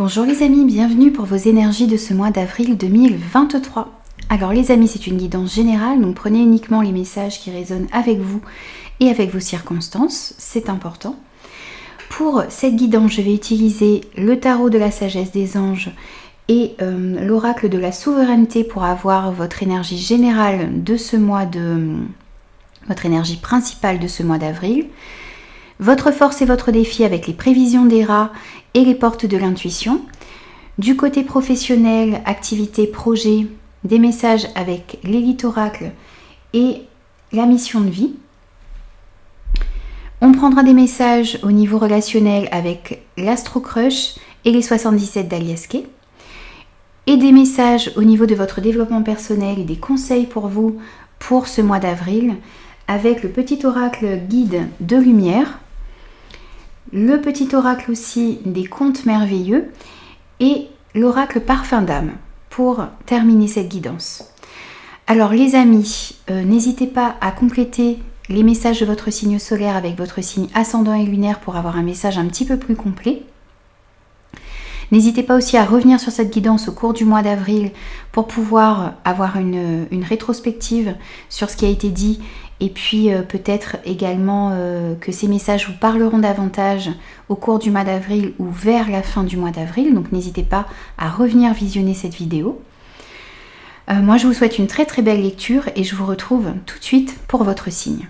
Bonjour les amis, bienvenue pour vos énergies de ce mois d'avril 2023. Alors les amis, c'est une guidance générale, donc prenez uniquement les messages qui résonnent avec vous et avec vos circonstances, c'est important. Pour cette guidance, je vais utiliser le tarot de la sagesse des anges et l'oracle de la souveraineté pour avoir votre énergie générale de ce mois votre énergie principale de ce mois d'avril. Votre force et votre défi avec les prévisions des rats et les portes de l'intuition. Du côté professionnel, activité, projet, des messages avec l'élite oracle et la mission de vie. On prendra des messages au niveau relationnel avec l'Astro Crush et les 77 d'Alias Kay. Et des messages au niveau de votre développement personnel et des conseils pour vous pour ce mois d'avril avec le petit oracle guide de lumière, le petit oracle aussi des contes merveilleux et l'oracle parfum d'âme pour terminer cette guidance. Alors les amis, n'hésitez pas à compléter les messages de votre signe solaire avec votre signe ascendant et lunaire pour avoir un message un petit peu plus complet. N'hésitez pas aussi à revenir sur cette guidance au cours du mois d'avril pour pouvoir avoir une rétrospective sur ce qui a été dit et puis peut-être également que ces messages vous parleront davantage au cours du mois d'avril ou vers la fin du mois d'avril. Donc n'hésitez pas à revenir visionner cette vidéo. Moi je vous souhaite une très très belle lecture et je vous retrouve tout de suite pour votre signe.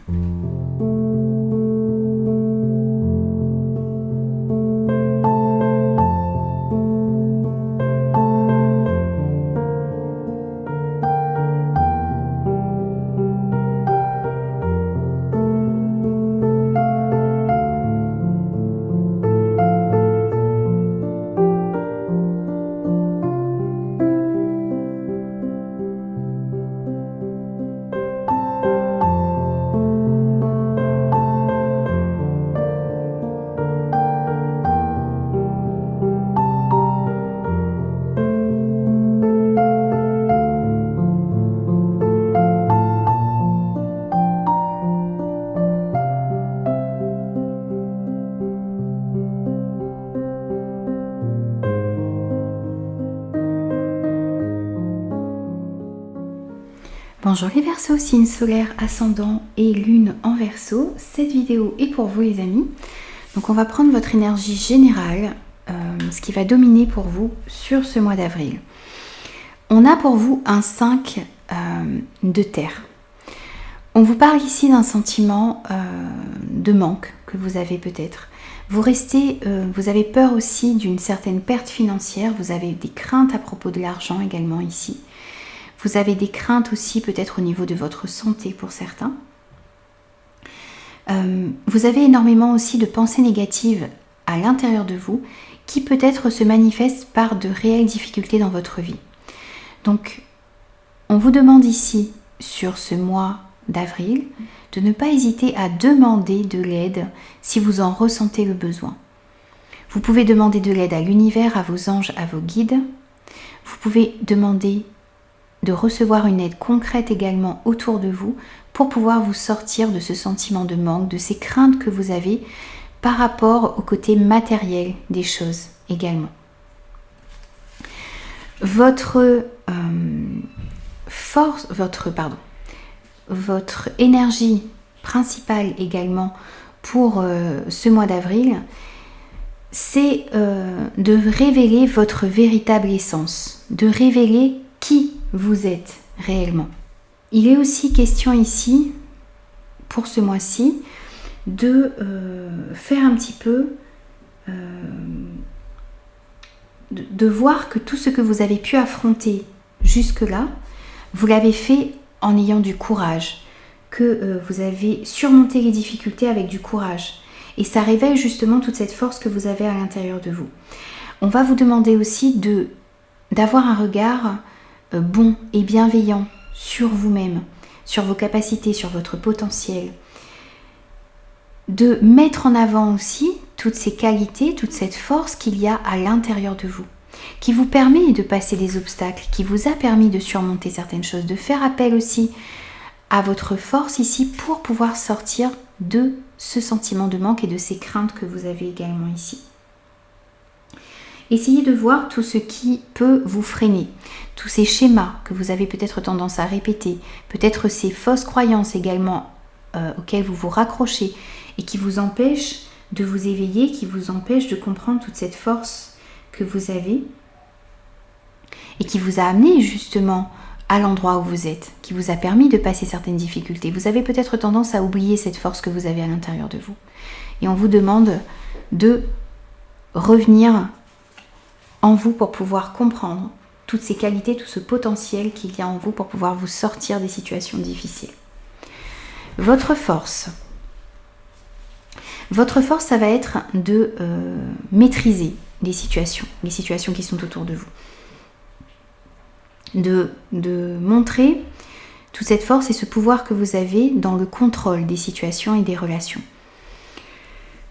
Bonjour les Verseaux, signe solaire, ascendant et lune en Verseau. Cette vidéo est pour vous les amis. Donc on va prendre votre énergie générale, ce qui va dominer pour vous sur ce mois d'avril. On a pour vous un 5 de terre. On vous parle ici d'un sentiment de manque que vous avez peut-être. Vous avez peur aussi d'une certaine perte financière, vous avez des craintes à propos de l'argent également ici. Vous avez des craintes aussi peut-être au niveau de votre santé pour certains. Vous avez énormément aussi de pensées négatives à l'intérieur de vous qui peut-être se manifestent par de réelles difficultés dans votre vie. Donc, on vous demande ici, sur ce mois d'avril, de ne pas hésiter à demander de l'aide si vous en ressentez le besoin. Vous pouvez demander de l'aide à l'univers, à vos anges, à vos guides. Vous pouvez demander de recevoir une aide concrète également autour de vous pour pouvoir vous sortir de ce sentiment de manque, de ces craintes que vous avez par rapport au côté matériel des choses également. Votre énergie principale également pour ce mois d'avril, c'est de révéler votre véritable essence, de révéler qui vous êtes réellement. Il est aussi question ici, pour ce mois-ci, de faire un petit peu, de voir que tout ce que vous avez pu affronter jusque-là, vous l'avez fait en ayant du courage, que vous avez surmonté les difficultés avec du courage. Et ça révèle justement toute cette force que vous avez à l'intérieur de vous. On va vous demander aussi d'avoir un regard bon et bienveillant sur vous-même, sur vos capacités, sur votre potentiel. De mettre en avant aussi toutes ces qualités, toute cette force qu'il y a à l'intérieur de vous, qui vous permet de passer des obstacles, qui vous a permis de surmonter certaines choses, de faire appel aussi à votre force ici pour pouvoir sortir de ce sentiment de manque et de ces craintes que vous avez également ici. Essayez de voir tout ce qui peut vous freiner, tous ces schémas que vous avez peut-être tendance à répéter, peut-être ces fausses croyances également auxquelles vous vous raccrochez et qui vous empêchent de vous éveiller, qui vous empêchent de comprendre toute cette force que vous avez et qui vous a amené justement à l'endroit où vous êtes, qui vous a permis de passer certaines difficultés. Vous avez peut-être tendance à oublier cette force que vous avez à l'intérieur de vous. Et on vous demande de revenir en vous pour pouvoir comprendre toutes ces qualités, tout ce potentiel qu'il y a en vous pour pouvoir vous sortir des situations difficiles. Votre force, ça va être de maîtriser les situations qui sont autour de vous. De montrer toute cette force et ce pouvoir que vous avez dans le contrôle des situations et des relations.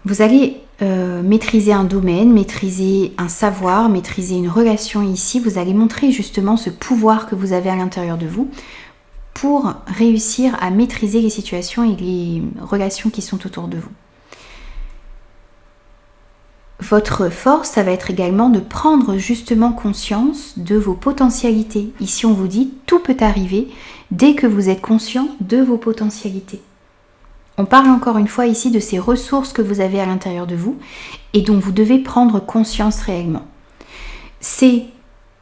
Vous allez maîtriser un domaine, maîtriser un savoir, maîtriser une relation ici. Vous allez montrer justement ce pouvoir que vous avez à l'intérieur de vous pour réussir à maîtriser les situations et les relations qui sont autour de vous. Votre force, ça va être également de prendre justement conscience de vos potentialités. Ici, on vous dit, tout peut arriver dès que vous êtes conscient de vos potentialités. On parle encore une fois ici de ces ressources que vous avez à l'intérieur de vous et dont vous devez prendre conscience réellement. C'est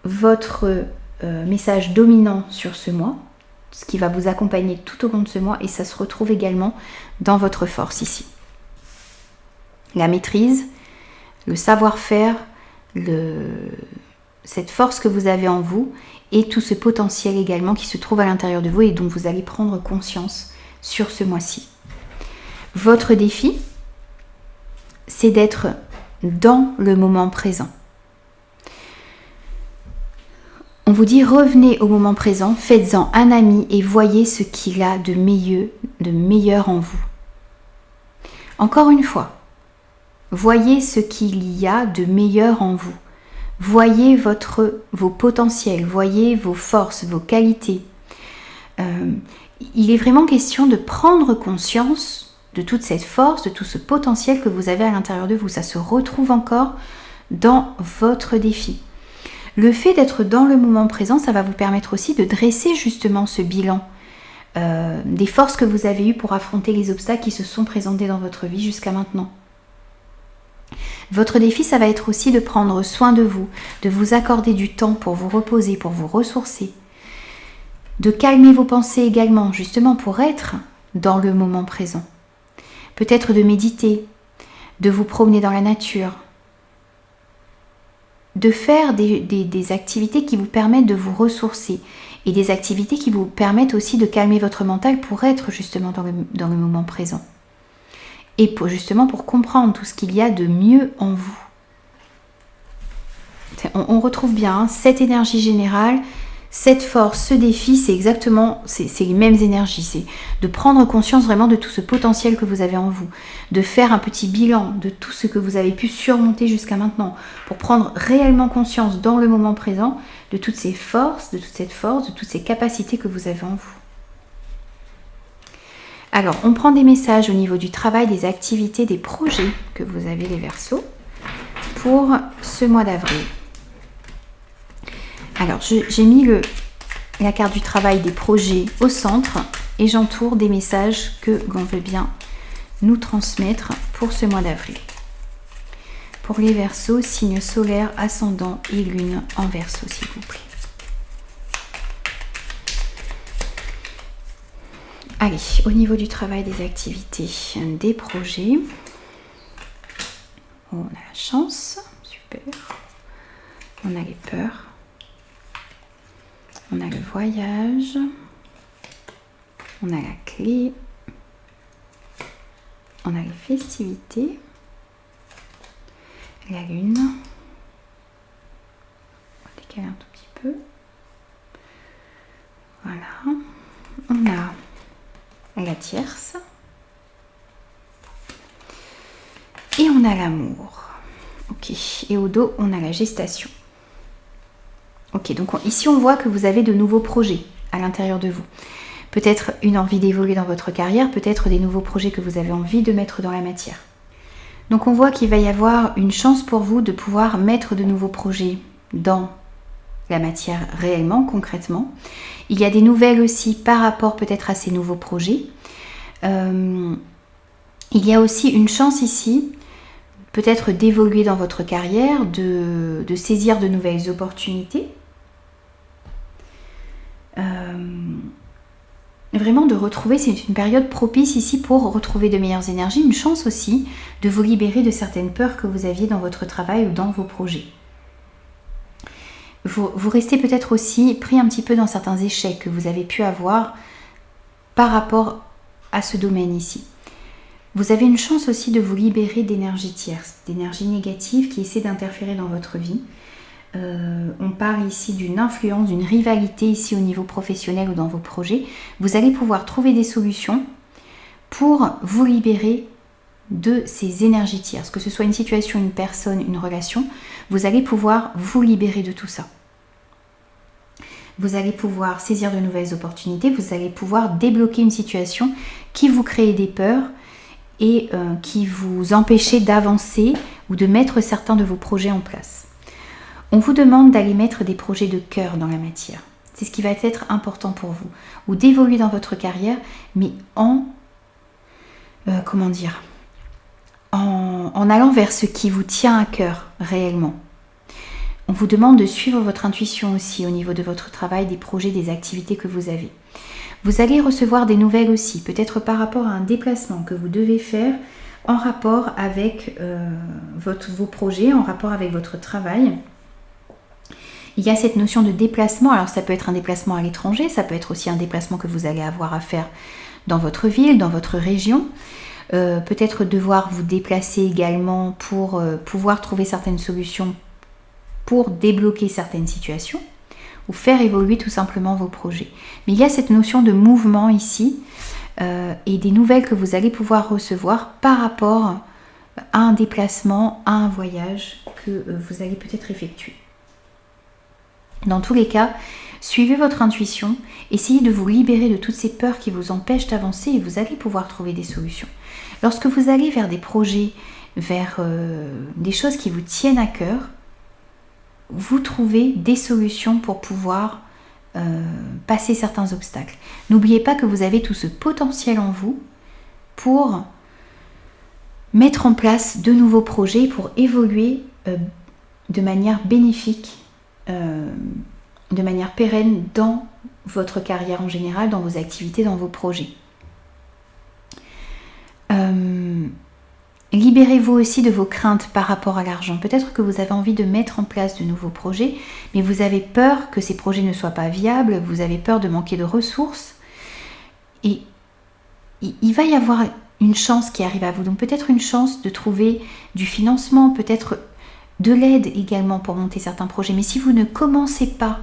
votre message dominant sur ce mois, ce qui va vous accompagner tout au long de ce mois et ça se retrouve également dans votre force ici. La maîtrise, le savoir-faire, cette force que vous avez en vous et tout ce potentiel également qui se trouve à l'intérieur de vous et dont vous allez prendre conscience sur ce mois-ci. Votre défi, c'est d'être dans le moment présent. On vous dit revenez au moment présent, faites-en un ami et voyez ce qu'il a de meilleur en vous. Encore une fois, voyez ce qu'il y a de meilleur en vous. Voyez vos potentiels, voyez vos forces, vos qualités. Il est vraiment question de prendre conscience de toute cette force, de tout ce potentiel que vous avez à l'intérieur de vous. Ça se retrouve encore dans votre défi. Le fait d'être dans le moment présent, ça va vous permettre aussi de dresser justement ce bilan des forces que vous avez eues pour affronter les obstacles qui se sont présentés dans votre vie jusqu'à maintenant. Votre défi, ça va être aussi de prendre soin de vous accorder du temps pour vous reposer, pour vous ressourcer, de calmer vos pensées également, justement pour être dans le moment présent. Peut-être de méditer, de vous promener dans la nature, de faire des activités qui vous permettent de vous ressourcer et des activités qui vous permettent aussi de calmer votre mental pour être justement dans le moment présent. Et justement pour comprendre tout ce qu'il y a de mieux en vous. On retrouve bien cette énergie générale, cette force, ce défi, c'est exactement, c'est les mêmes énergies. C'est de prendre conscience vraiment de tout ce potentiel que vous avez en vous, de faire un petit bilan de tout ce que vous avez pu surmonter jusqu'à maintenant, pour prendre réellement conscience dans le moment présent de toutes ces forces, de toute cette force, de toutes ces capacités que vous avez en vous. Alors, on prend des messages au niveau du travail, des activités, des projets que vous avez les Verseaux pour ce mois d'avril. Alors, j'ai mis la carte du travail des projets au centre et j'entoure des messages que l'on veut bien nous transmettre pour ce mois d'avril. Pour les Verseaux, signe solaire, ascendant et lune en Verseau, s'il vous plaît. Allez, au niveau du travail, des activités, des projets. Oh, on a la chance, super. On a les peurs. On a le voyage. On a la clé. On a les festivités. La lune. On va décaler un tout petit peu. Voilà. On a la tierce et on a l'amour. Ok, et au dos on a la gestation. Ok, donc ici on voit que vous avez de nouveaux projets à l'intérieur de vous. Peut-être une envie d'évoluer dans votre carrière, peut-être des nouveaux projets que vous avez envie de mettre dans la matière. Donc on voit qu'il va y avoir une chance pour vous de pouvoir mettre de nouveaux projets dans la matière réellement, concrètement. Il y a des nouvelles aussi par rapport peut-être à ces nouveaux projets. Il y a aussi une chance ici, peut-être d'évoluer dans votre carrière, de saisir de nouvelles opportunités. Vraiment de retrouver, c'est une période propice ici pour retrouver de meilleures énergies, une chance aussi de vous libérer de certaines peurs que vous aviez dans votre travail ou dans vos projets. Vous restez peut-être aussi pris un petit peu dans certains échecs que vous avez pu avoir par rapport à ce domaine ici. Vous avez une chance aussi de vous libérer d'énergie tierce, d'énergie négative qui essaie d'interférer dans votre vie. On parle ici d'une influence, d'une rivalité ici au niveau professionnel ou dans vos projets. Vous allez pouvoir trouver des solutions pour vous libérer de ces énergies tierces, que ce soit une situation, une personne, une relation, vous allez pouvoir vous libérer de tout ça. Vous allez pouvoir saisir de nouvelles opportunités, vous allez pouvoir débloquer une situation qui vous crée des peurs et qui vous empêchait d'avancer ou de mettre certains de vos projets en place. On vous demande d'aller mettre des projets de cœur dans la matière. C'est ce qui va être important pour vous. Ou d'évoluer dans votre carrière, mais en allant vers ce qui vous tient à cœur réellement. On vous demande de suivre votre intuition aussi au niveau de votre travail, des projets, des activités que vous avez. Vous allez recevoir des nouvelles aussi, peut-être par rapport à un déplacement que vous devez faire en rapport avec vos projets, en rapport avec votre travail. Il y a cette notion de déplacement, alors ça peut être un déplacement à l'étranger, ça peut être aussi un déplacement que vous allez avoir à faire dans votre ville, dans votre région. Peut-être devoir vous déplacer également pour pouvoir trouver certaines solutions pour débloquer certaines situations ou faire évoluer tout simplement vos projets. Mais il y a cette notion de mouvement ici et des nouvelles que vous allez pouvoir recevoir par rapport à un déplacement, à un voyage que vous allez peut-être effectuer. Dans tous les cas, suivez votre intuition, essayez de vous libérer de toutes ces peurs qui vous empêchent d'avancer et vous allez pouvoir trouver des solutions. Lorsque vous allez vers des projets, vers des choses qui vous tiennent à cœur, vous trouvez des solutions pour pouvoir passer certains obstacles. N'oubliez pas que vous avez tout ce potentiel en vous pour mettre en place de nouveaux projets, pour évoluer de manière bénéfique, de manière pérenne dans votre carrière en général, dans vos activités, dans vos projets. Libérez-vous aussi de vos craintes par rapport à l'argent. Peut-être que vous avez envie de mettre en place de nouveaux projets, mais vous avez peur que ces projets ne soient pas viables, vous avez peur de manquer de ressources. Et il va y avoir une chance qui arrive à vous. Donc peut-être une chance de trouver du financement, peut-être de l'aide également pour monter certains projets. Mais si vous ne commencez pas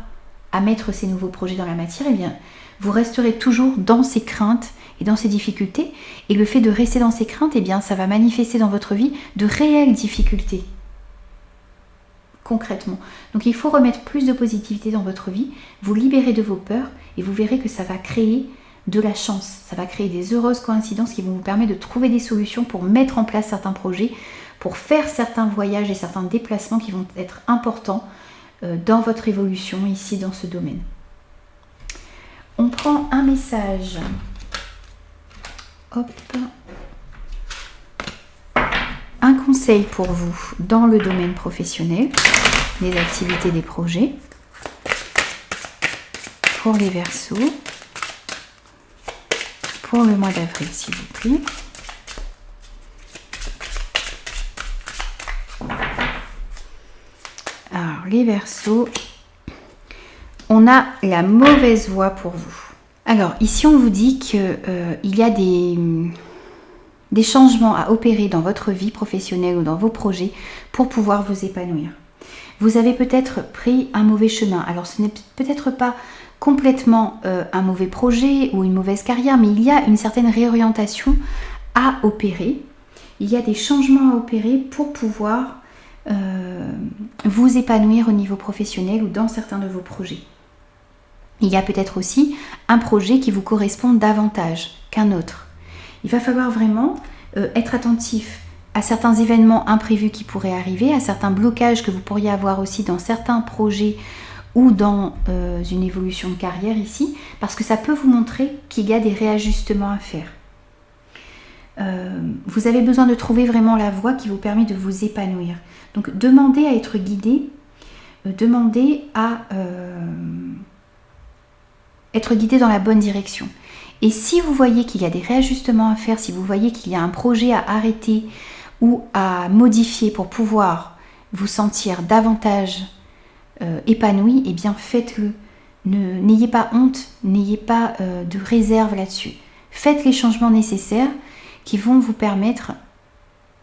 à mettre ces nouveaux projets dans la matière, eh bien, vous resterez toujours dans ces craintes et dans ces difficultés. Et le fait de rester dans ces craintes, eh bien, ça va manifester dans votre vie de réelles difficultés. Concrètement. Donc il faut remettre plus de positivité dans votre vie, vous libérer de vos peurs et vous verrez que ça va créer de la chance. Ça va créer des heureuses coïncidences qui vont vous permettre de trouver des solutions pour mettre en place certains projets, pour faire certains voyages et certains déplacements qui vont être importants dans votre évolution ici dans ce domaine. On prend un message. Hop. Un conseil pour vous dans le domaine professionnel, des activités, des projets. Pour les Verseaux. Pour le mois d'avril, s'il vous plaît. Alors, les Verseaux, on a la mauvaise voie pour vous. Alors, ici, on vous dit qu'il y a des changements à opérer dans votre vie professionnelle ou dans vos projets pour pouvoir vous épanouir. Vous avez peut-être pris un mauvais chemin. Alors, ce n'est peut-être pas complètement un mauvais projet ou une mauvaise carrière, mais il y a une certaine réorientation à opérer. Il y a des changements à opérer pour pouvoir vous épanouir au niveau professionnel ou dans certains de vos projets. Il y a peut-être aussi un projet qui vous correspond davantage qu'un autre. Il va falloir vraiment être attentif à certains événements imprévus qui pourraient arriver, à certains blocages que vous pourriez avoir aussi dans certains projets ou dans une évolution de carrière ici, parce que ça peut vous montrer qu'il y a des réajustements à faire. Vous avez besoin de trouver vraiment la voie qui vous permet de vous épanouir. Donc demandez à être guidé, demandez à être guidé dans la bonne direction. Et si vous voyez qu'il y a des réajustements à faire, si vous voyez qu'il y a un projet à arrêter ou à modifier pour pouvoir vous sentir davantage épanoui, eh bien faites-le. N'ayez pas honte, n'ayez pas de réserve là-dessus. Faites les changements nécessaires qui vont vous permettre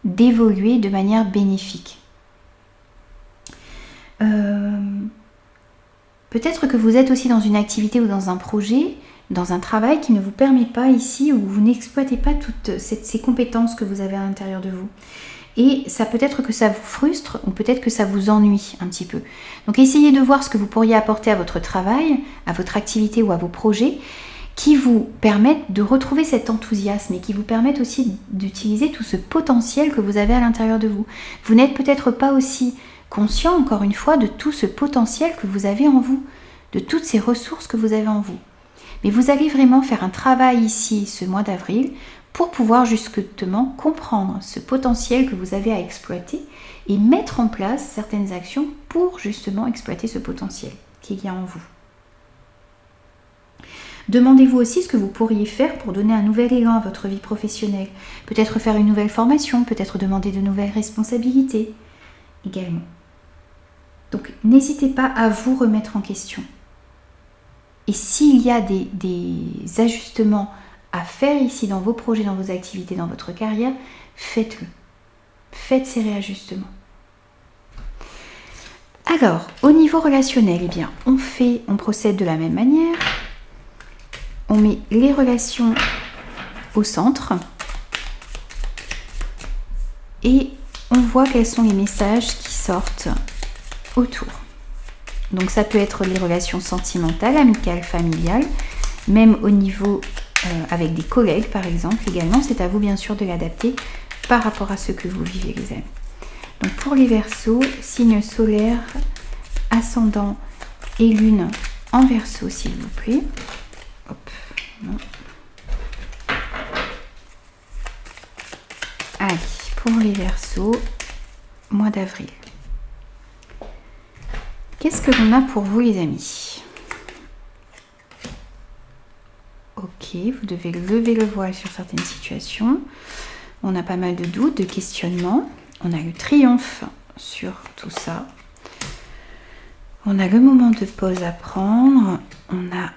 d'évoluer de manière bénéfique. Peut-être que vous êtes aussi dans une activité ou dans un projet, dans un travail qui ne vous permet pas ici, où vous n'exploitez pas toutes ces compétences que vous avez à l'intérieur de vous. Et ça peut être que ça vous frustre ou peut-être que ça vous ennuie un petit peu. Donc essayez de voir ce que vous pourriez apporter à votre travail, à votre activité ou à vos projets qui vous permettent de retrouver cet enthousiasme et qui vous permettent aussi d'utiliser tout ce potentiel que vous avez à l'intérieur de vous. Vous n'êtes peut-être pas aussi conscient, encore une fois, de tout ce potentiel que vous avez en vous, de toutes ces ressources que vous avez en vous. Mais vous allez vraiment faire un travail ici, ce mois d'avril, pour pouvoir justement comprendre ce potentiel que vous avez à exploiter et mettre en place certaines actions pour justement exploiter ce potentiel qu'il y a en vous. Demandez-vous aussi ce que vous pourriez faire pour donner un nouvel élan à votre vie professionnelle. Peut-être faire une nouvelle formation, peut-être demander de nouvelles responsabilités également. Donc n'hésitez pas à vous remettre en question. Et s'il y a des ajustements à faire ici dans vos projets, dans vos activités, dans votre carrière, faites-le. Faites ces réajustements. Alors, au niveau relationnel, eh bien, on procède de la même manière. On met les relations au centre et on voit quels sont les messages qui sortent autour. Donc ça peut être les relations sentimentales, amicales, familiales, même au niveau avec des collègues par exemple également. C'est à vous bien sûr de l'adapter par rapport à ce que vous vivez les amis. Donc pour les Verseaux, signe solaire, ascendant et lune en Verseau s'il vous plaît. Hop, non. Allez, pour les Verseaux, mois d'avril. Qu'est-ce que l'on a pour vous les amis? Ok, vous devez lever le voile sur certaines situations. On a pas mal de doutes, de questionnements. On a le triomphe sur tout ça. On a le moment de pause à prendre. On a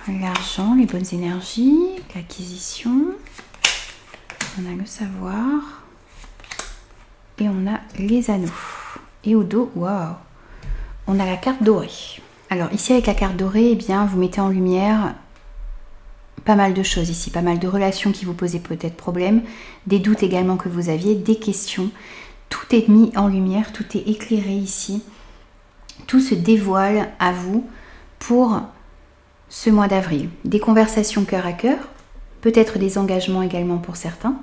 l'argent, les bonnes énergies, l'acquisition. On a le savoir. Et on a les anneaux. Et au dos, waouh! On a la carte dorée. Alors ici avec la carte dorée, eh bien, vous mettez en lumière pas mal de choses ici, pas mal de relations qui vous posaient peut-être problème, des doutes également que vous aviez, des questions. Tout est mis en lumière, tout est éclairé ici. Tout se dévoile à vous pour ce mois d'avril. Des conversations cœur à cœur, peut-être des engagements également pour certains.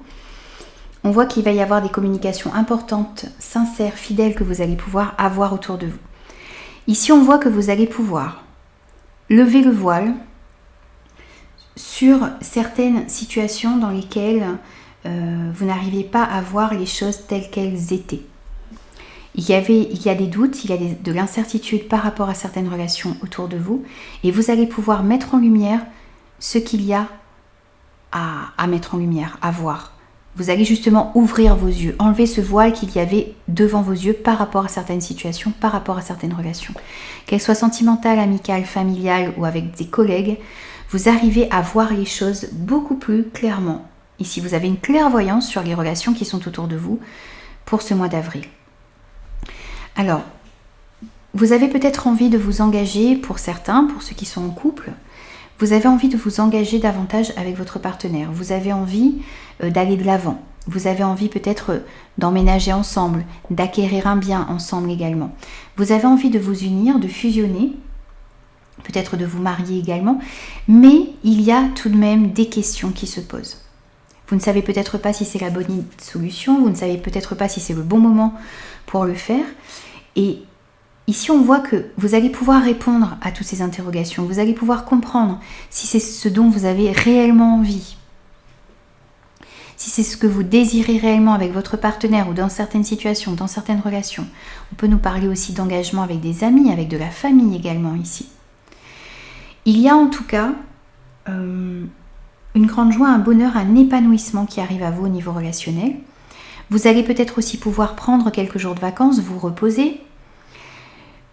On voit qu'il va y avoir des communications importantes, sincères, fidèles que vous allez pouvoir avoir autour de vous. Ici, on voit que vous allez pouvoir lever le voile sur certaines situations dans lesquelles vous n'arrivez pas à voir les choses telles qu'elles étaient. Il y a des doutes, il y a de l'incertitude par rapport à certaines relations autour de vous et vous allez pouvoir mettre en lumière ce qu'il y a à mettre en lumière, à voir. Vous allez justement ouvrir vos yeux, enlever ce voile qu'il y avait devant vos yeux par rapport à certaines situations, par rapport à certaines relations. Qu'elles soient sentimentales, amicales, familiales ou avec des collègues, vous arrivez à voir les choses beaucoup plus clairement. Ici, vous avez une clairvoyance sur les relations qui sont autour de vous pour ce mois d'avril. Alors, vous avez peut-être envie de vous engager pour certains, pour ceux qui sont en couple. Vous avez envie de vous engager davantage avec votre partenaire. Vous avez envie d'aller de l'avant. Vous avez envie peut-être d'emménager ensemble, d'acquérir un bien ensemble également. Vous avez envie de vous unir, de fusionner, peut-être de vous marier également. Mais il y a tout de même des questions qui se posent. Vous ne savez peut-être pas si c'est la bonne solution, vous ne savez peut-être pas si c'est le bon moment pour le faire. Et ici, on voit que vous allez pouvoir répondre à toutes ces interrogations, vous allez pouvoir comprendre si c'est ce dont vous avez réellement envie, si c'est ce que vous désirez réellement avec votre partenaire ou dans certaines situations, dans certaines relations. On peut nous parler aussi d'engagement avec des amis, avec de la famille également ici. Il y a en tout cas une grande joie, un bonheur, un épanouissement qui arrive à vous au niveau relationnel. Vous allez peut-être aussi pouvoir prendre quelques jours de vacances, vous reposer,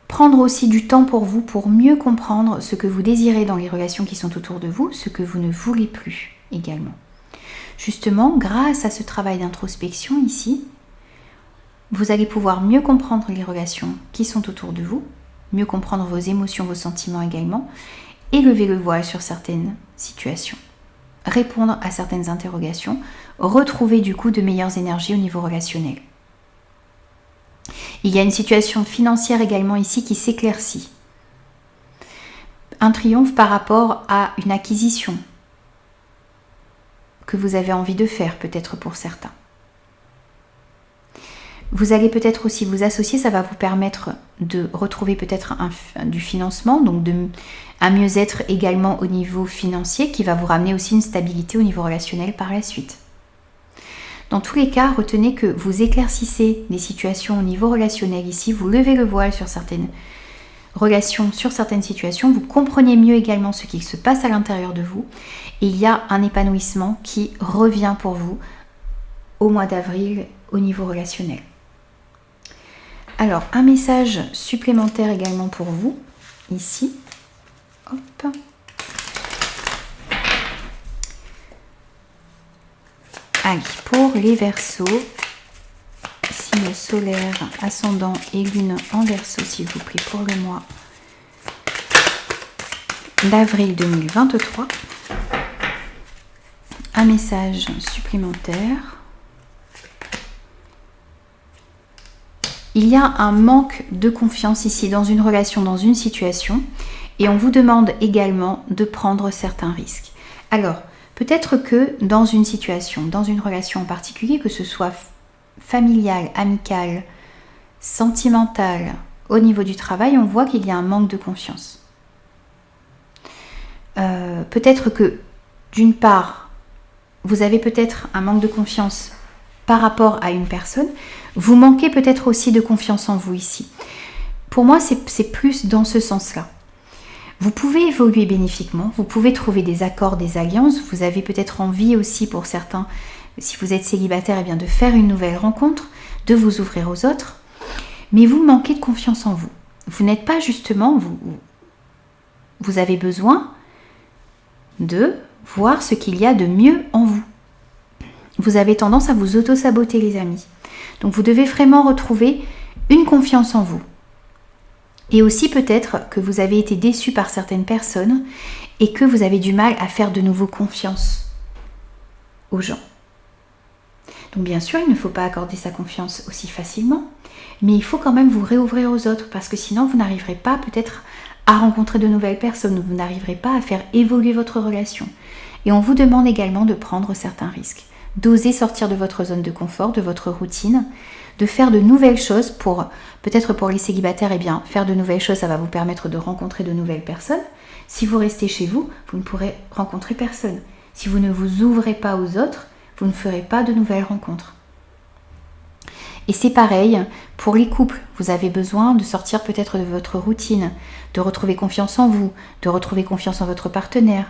prendre aussi du temps pour vous pour mieux comprendre ce que vous désirez dans les relations qui sont autour de vous, ce que vous ne voulez plus également. Justement, grâce à ce travail d'introspection ici, vous allez pouvoir mieux comprendre les relations qui sont autour de vous, mieux comprendre vos émotions, vos sentiments également, et lever le voile sur certaines situations, répondre à certaines interrogations, retrouver du coup de meilleures énergies au niveau relationnel. Il y a une situation financière également ici qui s'éclaircit. Un triomphe par rapport à une acquisition que vous avez envie de faire, peut-être pour certains. Vous allez peut-être aussi vous associer, ça va vous permettre de retrouver peut-être du financement, donc un mieux-être également au niveau financier qui va vous ramener aussi une stabilité au niveau relationnel par la suite. Dans tous les cas, retenez que vous éclaircissez des situations au niveau relationnel ici, vous levez le voile sur certaines relations, sur certaines situations, vous comprenez mieux également ce qui se passe à l'intérieur de vous et il y a un épanouissement qui revient pour vous au mois d'avril au niveau relationnel. Alors, un message supplémentaire également pour vous, ici. Hop. Allez, pour les Verseaux, signe solaire, ascendant et lune en Verseau, s'il vous plaît, pour le mois d'avril 2023. Un message supplémentaire. Il y a un manque de confiance ici dans une relation, dans une situation, et on vous demande également de prendre certains risques. Alors, peut-être que dans une situation, dans une relation en particulier, que ce soit familiale, amicale, sentimentale, au niveau du travail, on voit qu'il y a un manque de confiance. Peut-être que, d'une part, vous avez peut-être un manque de confiance par rapport à une personne, vous manquez peut-être aussi de confiance en vous ici. Pour moi, c'est plus dans ce sens-là. Vous pouvez évoluer bénéfiquement, vous pouvez trouver des accords, des alliances, vous avez peut-être envie aussi pour certains, si vous êtes célibataire, eh bien de faire une nouvelle rencontre, de vous ouvrir aux autres, mais vous manquez de confiance en vous. Vous n'êtes pas justement, vous avez besoin de voir ce qu'il y a de mieux en vous. Vous avez tendance à vous auto-saboter, les amis. Donc vous devez vraiment retrouver une confiance en vous. Et aussi peut-être que vous avez été déçu par certaines personnes et que vous avez du mal à faire de nouveau confiance aux gens. Donc bien sûr, il ne faut pas accorder sa confiance aussi facilement, mais il faut quand même vous réouvrir aux autres parce que sinon vous n'arriverez pas peut-être à rencontrer de nouvelles personnes ou vous n'arriverez pas à faire évoluer votre relation. Et on vous demande également de prendre certains risques, d'oser sortir de votre zone de confort, de votre routine, de faire de nouvelles choses peut-être pour les célibataires, eh bien, faire de nouvelles choses, ça va vous permettre de rencontrer de nouvelles personnes. Si vous restez chez vous, vous ne pourrez rencontrer personne. Si vous ne vous ouvrez pas aux autres, vous ne ferez pas de nouvelles rencontres. Et c'est pareil, pour les couples, vous avez besoin de sortir peut-être de votre routine, de retrouver confiance en vous, de retrouver confiance en votre partenaire,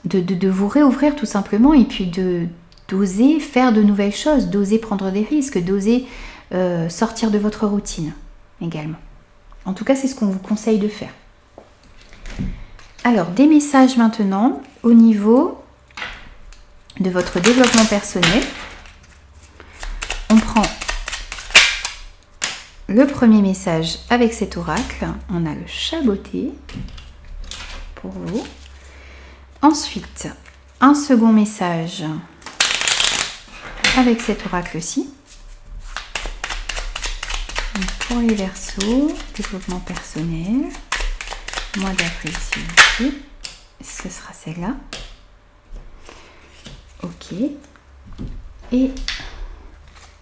de vous réouvrir tout simplement et puis d'oser faire de nouvelles choses, d'oser prendre des risques, d'oser sortir de votre routine également. En tout cas, c'est ce qu'on vous conseille de faire. Alors, des messages maintenant au niveau de votre développement personnel. On prend le premier message avec cet oracle. On a le chaboté pour vous. Ensuite, un second message avec cet oracle-ci. Pour les Verseaux, développement personnel, mois d'avril, s'il vous plaît. Ce sera celle-là. Ok. Et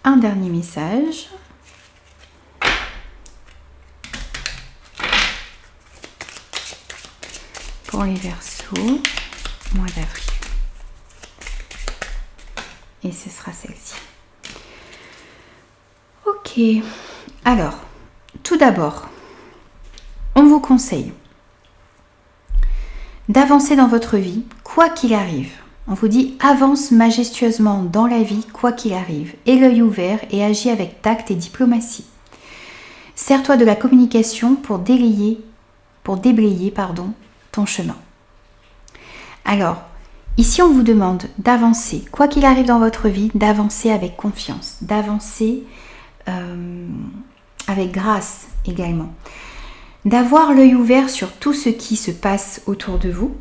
un dernier message. Pour les Verseaux, mois d'avril. Et ce sera celle-ci. Ok. Alors, tout d'abord, on vous conseille d'avancer dans votre vie, quoi qu'il arrive. On vous dit avance majestueusement dans la vie, quoi qu'il arrive. Aie l'œil ouvert et agis avec tact et diplomatie. Sers-toi de la communication pour déblayer ton chemin. Alors, ici on vous demande d'avancer, quoi qu'il arrive dans votre vie, d'avancer avec confiance, d'avancer avec grâce également. D'avoir l'œil ouvert sur tout ce qui se passe autour de vous,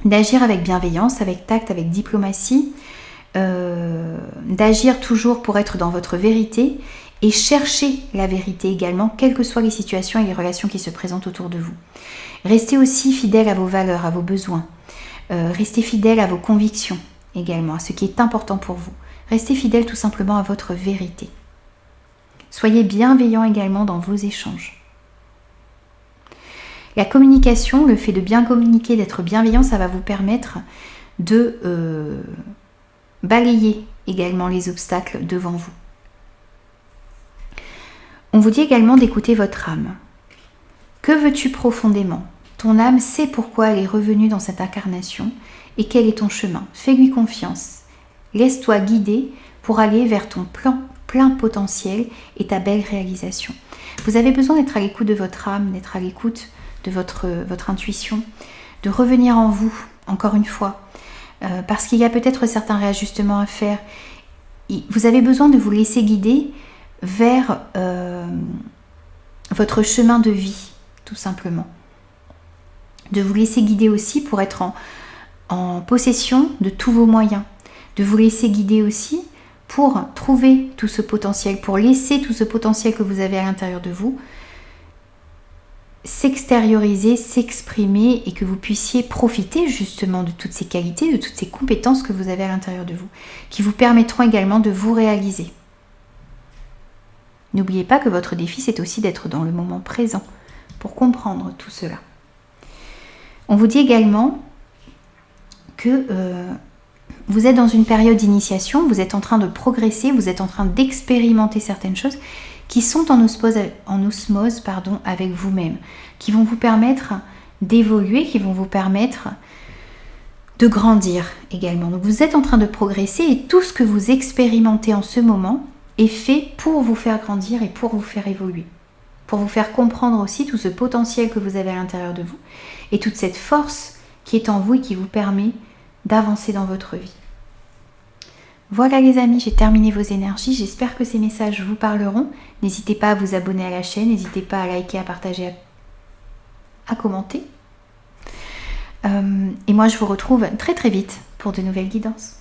d'agir avec bienveillance, avec tact, avec diplomatie, d'agir toujours pour être dans votre vérité et chercher la vérité également, quelles que soient les situations et les relations qui se présentent autour de vous. Restez aussi fidèle à vos valeurs, à vos besoins. Restez fidèle à vos convictions également, à ce qui est important pour vous. Restez fidèle tout simplement à votre vérité. Soyez bienveillant également dans vos échanges. La communication, le fait de bien communiquer, d'être bienveillant, ça va vous permettre de balayer également les obstacles devant vous. On vous dit également d'écouter votre âme. Que veux-tu profondément ? Ton âme sait pourquoi elle est revenue dans cette incarnation et quel est ton chemin. Fais-lui confiance. Laisse-toi guider pour aller vers ton plein potentiel et ta belle réalisation. Vous avez besoin d'être à l'écoute de votre âme, d'être à l'écoute de votre intuition, de revenir en vous, encore une fois, parce qu'il y a peut-être certains réajustements à faire. Vous avez besoin de vous laisser guider vers votre chemin de vie, tout simplement. De vous laisser guider aussi pour être en possession de tous vos moyens. De vous laisser guider aussi pour trouver tout ce potentiel, pour laisser tout ce potentiel que vous avez à l'intérieur de vous s'extérioriser, s'exprimer et que vous puissiez profiter justement de toutes ces qualités, de toutes ces compétences que vous avez à l'intérieur de vous, qui vous permettront également de vous réaliser. N'oubliez pas que votre défi, c'est aussi d'être dans le moment présent pour comprendre tout cela. On vous dit également que vous êtes dans une période d'initiation, vous êtes en train de progresser, vous êtes en train d'expérimenter certaines choses qui sont en osmose avec vous-même, qui vont vous permettre d'évoluer, qui vont vous permettre de grandir également. Donc vous êtes en train de progresser et tout ce que vous expérimentez en ce moment est fait pour vous faire grandir et pour vous faire évoluer, pour vous faire comprendre aussi tout ce potentiel que vous avez à l'intérieur de vous et toute cette force qui est en vous et qui vous permet d'avancer dans votre vie. Voilà les amis, j'ai terminé vos énergies. J'espère que ces messages vous parleront. N'hésitez pas à vous abonner à la chaîne, n'hésitez pas à liker, à partager, à commenter. Et moi je vous retrouve très très vite pour de nouvelles guidances.